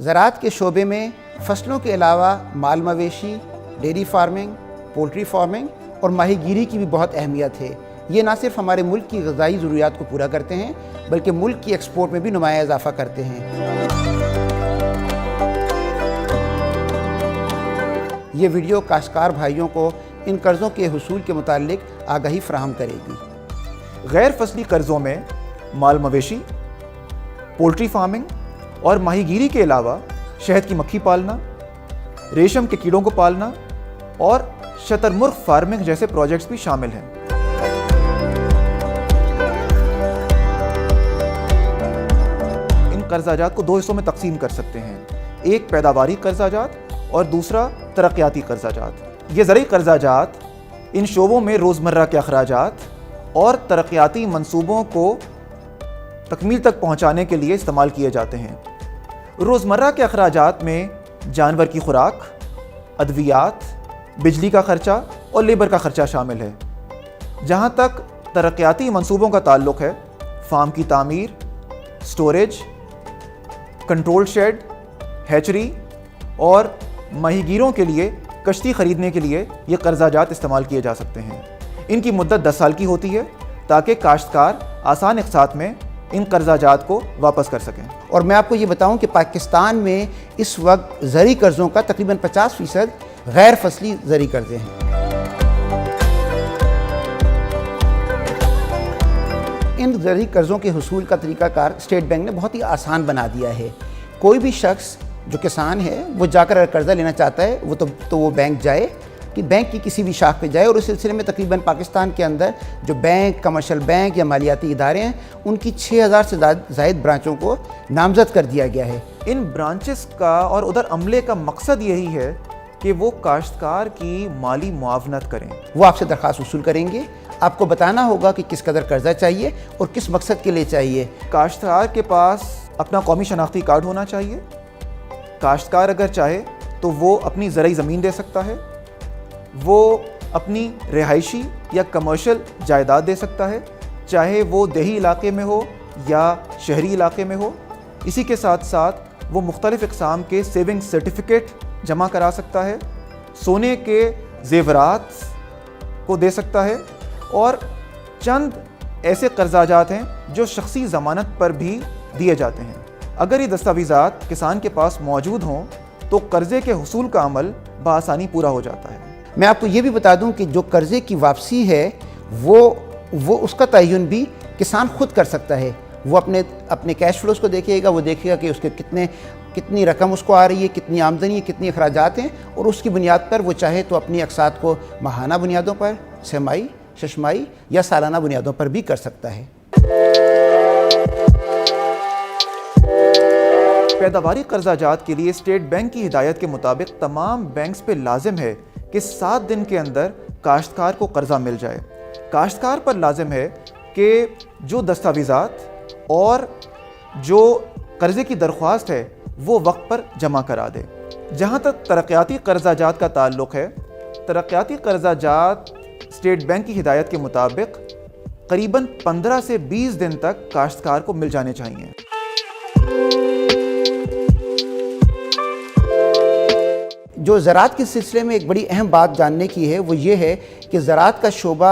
ज़राअत के शोबे में फसलों के अलावा माल मवेशी, डेयरी फार्मिंग, पोल्ट्री फार्मिंग और माही गिरी की भी बहुत अहमियत है। ये ना सिर्फ हमारे मुल्क की ग़िज़ाई ज़रूरियात को पूरा करते हैं बल्कि मुल्क की एक्सपोर्ट में भी नुमाया इजाफ़ा करते हैं। ये वीडियो काश्तकार भाइयों को इन कर्ज़ों के हुसूल के मुताल्लिक आगाही फ़राहम करेगी। गैर फसली कर्ज़ों में माल मवेशी, पोल्ट्री फार्मिंग और माहीगीरी के अलावा शहद की मक्खी पालना, रेशम के कीड़ों को पालना और शतरमुर्ग फार्मिंग जैसे प्रोजेक्ट्स भी शामिल हैं। इन कर्ज़ाजात को दो हिस्सों में तकसीम कर सकते हैं, एक पैदावारी कर्ज़ाजात और दूसरा तरक्याती कर्ज़ाजात। ये ज़रूरी कर्ज़ाजात इन शोबों में रोज़मर्रा के अखराजात और तरक्याती मंसूबों को तकमील तक पहुँचाने के लिए इस्तेमाल किए जाते हैं। रोज़मर्रा के अखराजात में जानवर की खुराक, अद्वियात, बिजली का ख़र्चा और लेबर का ख़र्चा शामिल है। जहाँ तक तरक्याती मंसूबों का ताल्लुक़ है, फार्म की तामीर, स्टोरेज, कंट्रोल शेड, हैचरी और माहीगीरों के लिए कश्ती ख़रीदने के लिए ये कर्ज़ाजात इस्तेमाल किए जा सकते हैं। इनकी मुद्दत 10 साल की होती है ताकि काश्तकार आसान इक़सात में इन कर्ज़ाजात को वापस कर सकें। और मैं आपको ये बताऊं कि पाकिस्तान में इस वक्त ज़री कर्ज़ों का तकरीबन 50% गैर फसली ज़री कर्ज़े हैं। इन ज़री कर्ज़ों के हुसूल का तरीक़ाकार स्टेट बैंक ने बहुत ही आसान बना दिया है। कोई भी शख्स जो किसान है वो जाकर अगर कर्ज़ा लेना चाहता है तो वो बैंक जाए, कि बैंक की किसी भी शाख पे जाए, और उस सिलसिले में तकरीबन पाकिस्तान के अंदर जो बैंक, कमर्शियल बैंक या मालियाती इदारे हैं, उनकी 6000 से ज़ायद ब्रांचों को नामज़द कर दिया गया है। इन ब्रांचेस का और उधर अमले का मकसद यही है कि वो काश्तकार की माली मुआवनत करें। वो आपसे दरख्वास्त वसूल करेंगे, आपको बताना होगा कि किस कदर कर्ज़ा चाहिए और किस मकसद के लिए चाहिए। काश्तकार के पास अपना कौमी शनाख्ती कार्ड होना चाहिए। काश्तकार अगर चाहे तो वो अपनी ज़रई ज़मीन दे सकता है, वो अपनी रिहायशी या कमर्शियल जायदाद दे सकता है, चाहे वो देही इलाके में हो या शहरी इलाके में हो। इसी के साथ साथ वो मुख्तलिफ़ इक़साम के सेविंग सर्टिफिकेट जमा करा सकता है, सोने के ज़ेवरात को दे सकता है, और चंद ऐसे कर्ज़ाजात हैं जो शख्सी ज़मानत पर भी दिए जाते हैं। अगर ये दस्तावेज़ात किसान के पास मौजूद हों तो कर्ज़े के हुसूल का अमल बआसानी पूरा हो जाता है। मैं आपको ये भी बता दूं कि जो कर्ज़े की वापसी है वो उसका तयन भी किसान खुद कर सकता है। वो अपने कैश फ्लोज को देखेगा, वो देखेगा कि उसके कितनी रकम उसको आ रही है, कितनी आमदनी है, कितनी अखराजात हैं, और उसकी बुनियाद पर वो चाहे तो अपनी अक़सात को माहाना बुनियादों पर, छमाही, शशमाही या सालाना बुनियादों पर भी कर सकता है। पैदावारी कर्ज़ाजात के लिए स्टेट बैंक की हिदायत के मुताबिक तमाम बैंक्स पे लाजिम है कि 7 दिन के अंदर काश्तकार को कर्ज़ा मिल जाए। काश्तकार पर लाजिम है कि जो दस्तावेज़ात और जो कर्ज़े की दरख्वास्त है वो वक्त पर जमा करा दे। जहाँ तक तरक्याती कर्ज़ाजात का ताल्लुक़ है, तरक्याती कर्ज़ाजात स्टेट बैंक की हिदायत के मुताबिक करीबन 15 से 20 दिन तक काश्तकार को मिल जाने चाहिए। जो ज़राअत के सिलसिले में एक बड़ी अहम बात जानने की है वो ये है कि ज़राअत का शोबा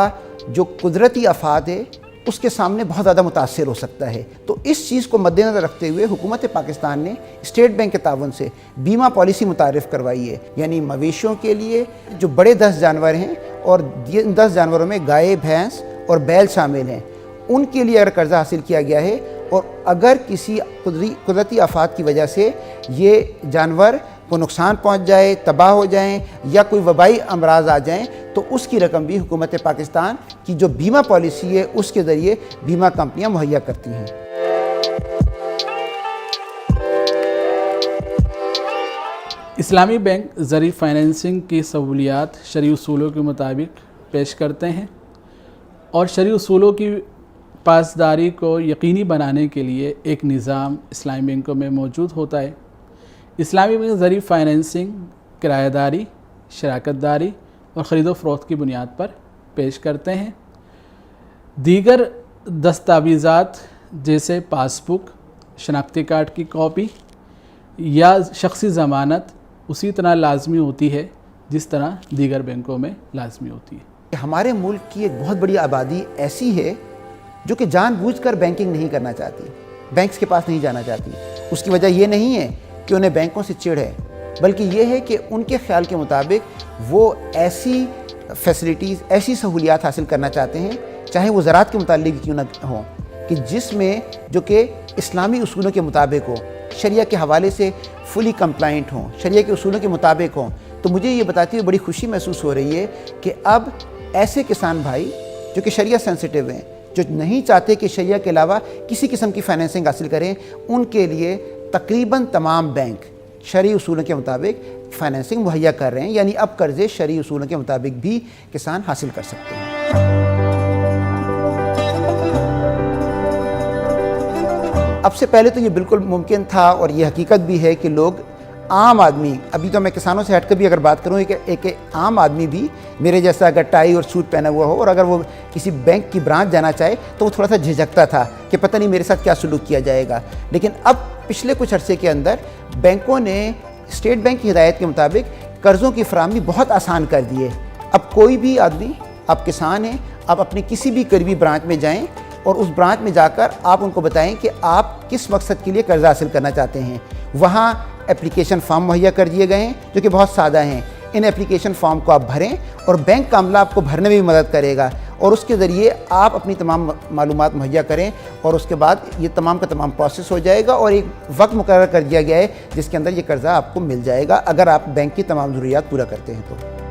जो कुदरती आफात है उसके सामने बहुत ज़्यादा मुतासिर हो सकता है। तो इस चीज़ को मद्देनज़र रखते हुए हुकूमत पाकिस्तान ने स्टेट बैंक के ताउन से बीमा पॉलिसी मुतारिफ़ करवाई है। यानी मवेशियों के लिए जो बड़े 10 जानवर हैं और इन 10 जानवरों में गाय, भैंस और बैल शामिल हैं, उनके लिए अगर कर्ज़ा हासिल किया गया है और अगर किसी कुदरती आफात की वजह से ये जानवर को नुकसान पहुंच जाए, तबाह हो जाएं या कोई वबाई अमराज आ जाएं, तो उसकी रकम भी हुकूमत पाकिस्तान की जो बीमा पॉलिसी है उसके ज़रिए बीमा कंपनियां मुहैया करती हैं। इस्लामी बैंक ज़री फाइनेंसिंग की सहूलियात शरई उसूलों के मुताबिक पेश करते हैं और शरई उसूलों की पासदारी को यकीनी बनाने के लिए एक निज़ाम इस्लामी बैंकों में मौजूद होता है। इस्लामी बैंक ज़री फाइनेंसिंग किराएदारी, शराकतदारी और ख़रीद व फ़रोख्त की बुनियाद पर पेश करते हैं। दीगर दस्तावेज़ात जैसे पासबुक, शनाख्ती कार्ड की कॉपी یا شخصی ضمانت اسی طرح لازمی ہوتی ہے جس طرح دیگر بینکوں میں لازمی ہوتی ہے۔ ہمارے ملک کی ایک بہت بڑی آبادی ایسی ہے جو کہ جان بوجھ کر بینکنگ نہیں کرنا چاہتی، بینکس کے پاس نہیں جانا چاہتی۔ اس کی وجہ یہ نہیں ہے کہ انہیں بینکوں سے چڑ ہے، بلکہ یہ ہے کہ ان کے خیال کے مطابق وہ ایسی فیسلٹیز، ایسی سہولیات حاصل کرنا چاہتے ہیں، چاہے وہ زراعت کے متعلق کیوں نہ ہوں، کہ جس میں جو کہ اسلامی اصولوں کے مطابق ہو، شریعہ کے حوالے سے فلی کمپلائنٹ ہوں، شریعہ کے اصولوں کے مطابق ہوں۔ تو مجھے یہ بتاتے ہوئے بڑی خوشی محسوس ہو رہی ہے کہ اب ایسے کسان بھائی جو کہ شریعہ سینسٹیو ہیں، جو نہیں چاہتے کہ شریعہ کے علاوہ کسی قسم کی فائنینسنگ حاصل کریں، ان کے لیے تقریباً تمام بینک شرعی اصولوں کے مطابق فائنینسنگ مہیا کر رہے ہیں، یعنی اب قرضے شرعی اصولوں کے مطابق بھی کسان حاصل کر سکتے ہیں۔ اب سے پہلے تو یہ بالکل ممکن تھا اور یہ حقیقت بھی ہے کہ لوگ، عام آدمی، ابھی تو میں کسانوں سے ہٹ کر بھی اگر بات کروں کہ ایک عام آدمی بھی میرے جیسا اگر ٹائی اور سوٹ پہنا ہوا ہو اور اگر وہ کسی بینک کی برانچ جانا چاہے تو وہ تھوڑا سا جھجکتا تھا کہ پتہ نہیں میرے ساتھ کیا سلوک کیا جائے گا۔ لیکن اب پچھلے کچھ عرصے کے اندر بینکوں نے اسٹیٹ بینک کی ہدایت کے مطابق قرضوں کی فراہمی بہت آسان کر دی ہے۔ اب کوئی بھی آدمی، آپ کسان ہیں، آپ اپنے کسی بھی قریبی برانچ میں جائیں اور اس برانچ میں جا کر آپ ان کو بتائیں کہ آپ کس مقصد کے لیے قرضہ حاصل کرنا چاہتے ہیں۔ وہاں اپلیکیشن فارم مہیا کر دیے گئے ہیں جو کہ بہت سادہ ہیں۔ ان اپلیکیشن فارم کو آپ بھریں اور بینک کا عملہ آپ کو بھرنے میں بھی مدد کرے گا، اور اس کے ذریعے آپ اپنی تمام معلومات مہیا کریں، اور اس کے بعد یہ تمام کا تمام پروسیس ہو جائے گا اور ایک وقت مقرر کر دیا گیا ہے جس کے اندر یہ قرضہ آپ کو مل جائے گا اگر آپ بینک کی تمام ضروریات پورا کرتے ہیں تو۔